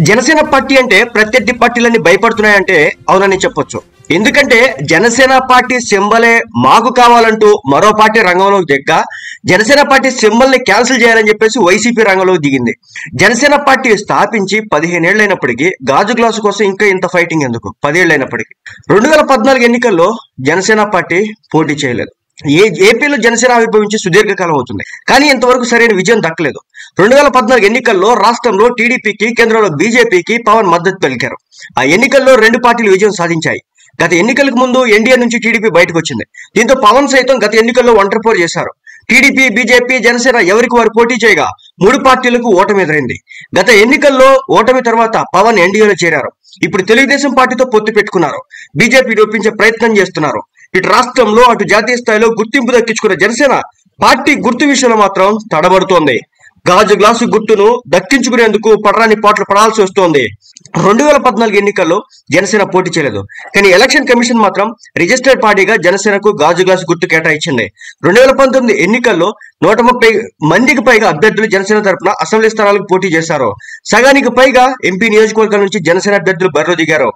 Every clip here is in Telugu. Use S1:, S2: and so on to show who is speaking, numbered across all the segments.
S1: జనసేన పార్టీ అంటే ప్రత్యర్థి పార్టీలన్నీ భయపడుతున్నాయంటే అవునని చెప్పొచ్చు. ఎందుకంటే జనసేన పార్టీ సింబలే మాకు కావాలంటూ మరో పార్టీ రంగంలోకి దిక్క జనసేన పార్టీ సింబల్ ని క్యాన్సిల్ చేయాలని చెప్పేసి వైసీపీ రంగంలోకి దిగింది. జనసేన పార్టీ స్థాపించి 15 ఏళ్లైనప్పటికీ గాజు గ్లాసు కోసం ఇంకా ఇంత ఫైటింగ్ ఎందుకు? 10 ఏళ్లైనప్పటికీ 2014 ఎన్నికల్లో జనసేన పార్టీ పోటీ చేయలేదు. ఏపీలో జనసేన ఆవిర్భవించి సుదీర్ఘకాలం అవుతుంది, కానీ ఇంతవరకు సరైన విజయం దక్కలేదు. 2014 ఎన్నికల్లో రాష్ట్రంలో టీడీపీకి, కేంద్రంలో బీజేపీకి పవన్ మద్దతు పలికారు. ఆ ఎన్నికల్లో రెండు పార్టీలు విజయం సాధించాయి. గత ఎన్నికలకు ముందు ఎన్డీఏ నుంచి టీడీపీ బయటకు వచ్చింది. దీంతో పవన్ సైతం గత ఎన్నికల్లో ఒంటరి పోరు చేశారు. టీడీపీ, బీజేపీ, జనసేన ఎవరికి వారు పోటీ చేయగా 3 పార్టీలకు ఓటమి ఎదురైంది. గత ఎన్నికల్లో ఓటమి తర్వాత పవన్ ఎన్డీఏలో చేరారు. ఇప్పుడు తెలుగుదేశం పార్టీతో పొత్తు పెట్టుకున్నారు. బీజేపీ ఒప్పించే ప్రయత్నం చేస్తున్నారు. ఇటు రాష్ట్రంలో అటు జాతీయ స్థాయిలో గుర్తింపు దక్కించుకున్న జనసేన పార్టీ గుర్తు విషయంలో మాత్రం తడబడుతోంది. గాజు గ్లాసు గుర్తును దక్కించుకునేందుకు పడరాని పాటలు పడాల్సి వస్తోంది. 2014 ఎన్నికల్లో జనసేన పోటీ చేయలేదు, కానీ ఎలక్షన్ కమిషన్ మాత్రం రిజిస్టర్డ్ పార్టీగా జనసేనకు గాజు గ్లాసు గుర్తు కేటాయించింది. 2019 ఎన్నికల్లో 130 మందికి పైగా అభ్యర్థులు జనసేన తరపున అసెంబ్లీ స్థానాలకు పోటీ చేశారు. సగానికి పైగా ఎంపీ నియోజకవర్గాల నుంచి జనసేన అభ్యర్థులు బరిలో దిగారు.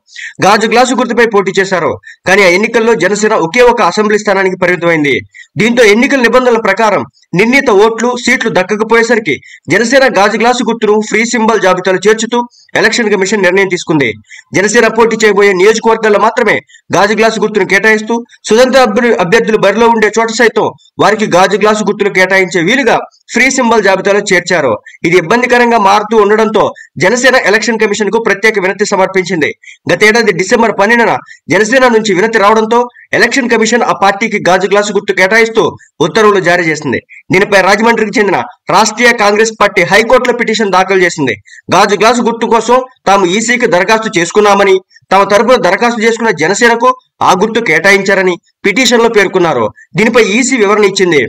S1: గాజు గ్లాసు గుర్తుపై పోటీ చేశారు, కానీ ఆ ఎన్నికల్లో జనసేన ఒకే ఒక అసెంబ్లీ స్థానానికి పరిమితమైంది. దీంతో ఎన్నికల నిబంధనల ప్రకారం నిర్ణీత ఓట్లు, సీట్లు దక్కకపోయేసరికి జనసేన గాజు గ్లాసు గుర్తును ఫ్రీ సింబల్ జాబితాలో చేర్చుతూ ఎలక్షన్ కమిషన్ నిర్ణయం తీసుకుంది. జనసేన పోటీ చేయబోయే నియోజకవర్గాల్లో మాత్రమే గాజు గ్లాసు గుర్తును కేటాయిస్తూ స్వతంత్ర అభ్యర్థులు బరిలో ఉండే చోట సైతం వారికి గాజు గ్లాసు గుర్తులు కేటాయించే వీలుగా ఫ్రీ సింబల్ జాబితాలో చేర్చారు. ఇది ఇబ్బందికరంగా మారుతూ ఉండడంతో జనసేన ఎలక్షన్ కమిషన్ కు ప్రత్యేక వినతి సమర్పించింది. గతేడాది డిసెంబర్ 12న జనసేన నుంచి వినతి రావడంతో ఎలక్షన్ కమిషన్ ఆ పార్టీకి గాజు గ్లాసు గుర్తు కేటాయిస్తూ ఉత్తర్వులు జారీ చేసింది. దీనిపై రాజమండ్రికి చెందిన రాష్ట్రీయ కాంగ్రెస్ పార్టీ హైకోర్టులో పిటిషన్ దాఖలు చేసింది. గాజు గ్లాసు గుర్తు కోసం తాము ఈసీకి దరఖాస్తు చేసుకున్నామని, తమ తరపున దరఖాస్తు చేసుకున్న జనసేనకు ఆ గుర్తు కేటాయించారని పిటిషన్ లో పేర్కొన్నారు. దీనిపై ఈసీ వివరణ ఇచ్చింది.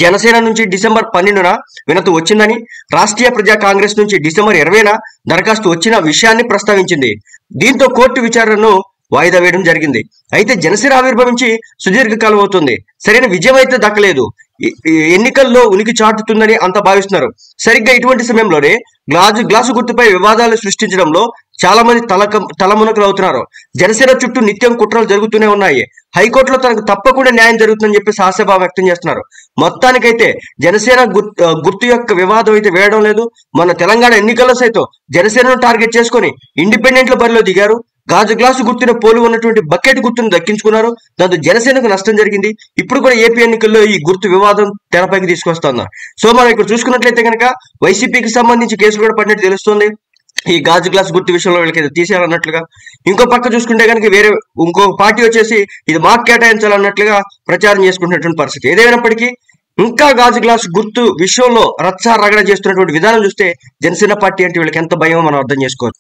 S1: జనసేన నుంచి డిసెంబర్ 12న వినతి వచ్చిందని, రాష్ట్రీయ ప్రజా కాంగ్రెస్ నుంచి డిసెంబర్ 20న దరఖాస్తు వచ్చిన విషయాన్ని ప్రస్తావించింది. దీంతో కోర్టు విచారణను వాయిదా వేయడం జరిగింది. అయితే జనసేన ఆవిర్భవించి సుదీర్ఘకాలం అవుతుంది, సరైన విజయం అయితే దక్కలేదు. ఎన్నికల్లో ఉనికి చాటుతుందని అంతా భావిస్తున్నారు. సరిగ్గా ఇటువంటి సమయంలోనే గ్లాసు గుర్తుపై వివాదాలు సృష్టించడంలో చాలా మంది తలమునకలు అవుతున్నారు. జనసేన చుట్టూ నిత్యం కుట్రలు జరుగుతూనే ఉన్నాయి. హైకోర్టులో తనకు తప్పకుండా న్యాయం జరుగుతుందని చెప్పి ఆశాభావం వ్యక్తం చేస్తున్నారు. మొత్తానికైతే జనసేన గుర్తు యొక్క వివాదం అయితే వేయడం లేదు. మన తెలంగాణ ఎన్నికల్లో సైతం జనసేనను టార్గెట్ చేసుకుని ఇండిపెండెంట్ల బరిలో దిగారు. గాజు గ్లాసు గుర్తున పోలు ఉన్నటువంటి బకెట్ గుర్తును దక్కించుకున్నారు. దాంతో జనసేనకు నష్టం జరిగింది. ఇప్పుడు కూడా ఏపీ ఎన్నికల్లో ఈ గుర్తు వివాదం తెరపైకి తీసుకొస్తున్నారు. సో మనం ఇక్కడ చూసుకున్నట్లయితే కనుక వైసీపీకి సంబంధించి కేసులు కూడా పడినట్టు తెలుస్తుంది. ఈ గాజు గ్లాస్ గుర్తు విషయంలో వీళ్ళకి తీసేయాలన్నట్లుగా, ఇంకో పక్క చూసుకుంటే కనుక వేరే ఇంకో పార్టీ వచ్చేసి ఇది మాకు కేటాయించాలన్నట్లుగా ప్రచారం చేసుకుంటున్నటువంటి పరిస్థితి. ఏదైనప్పటికీ ఇంకా గాజు గ్లాస్ గుర్తు విషయంలో రచ్చ రగడ చేస్తున్నటువంటి విధానం చూస్తే జనసేన పార్టీ అంటే వీళ్ళకి ఎంత భయమో మనం అర్థం చేసుకోవచ్చు.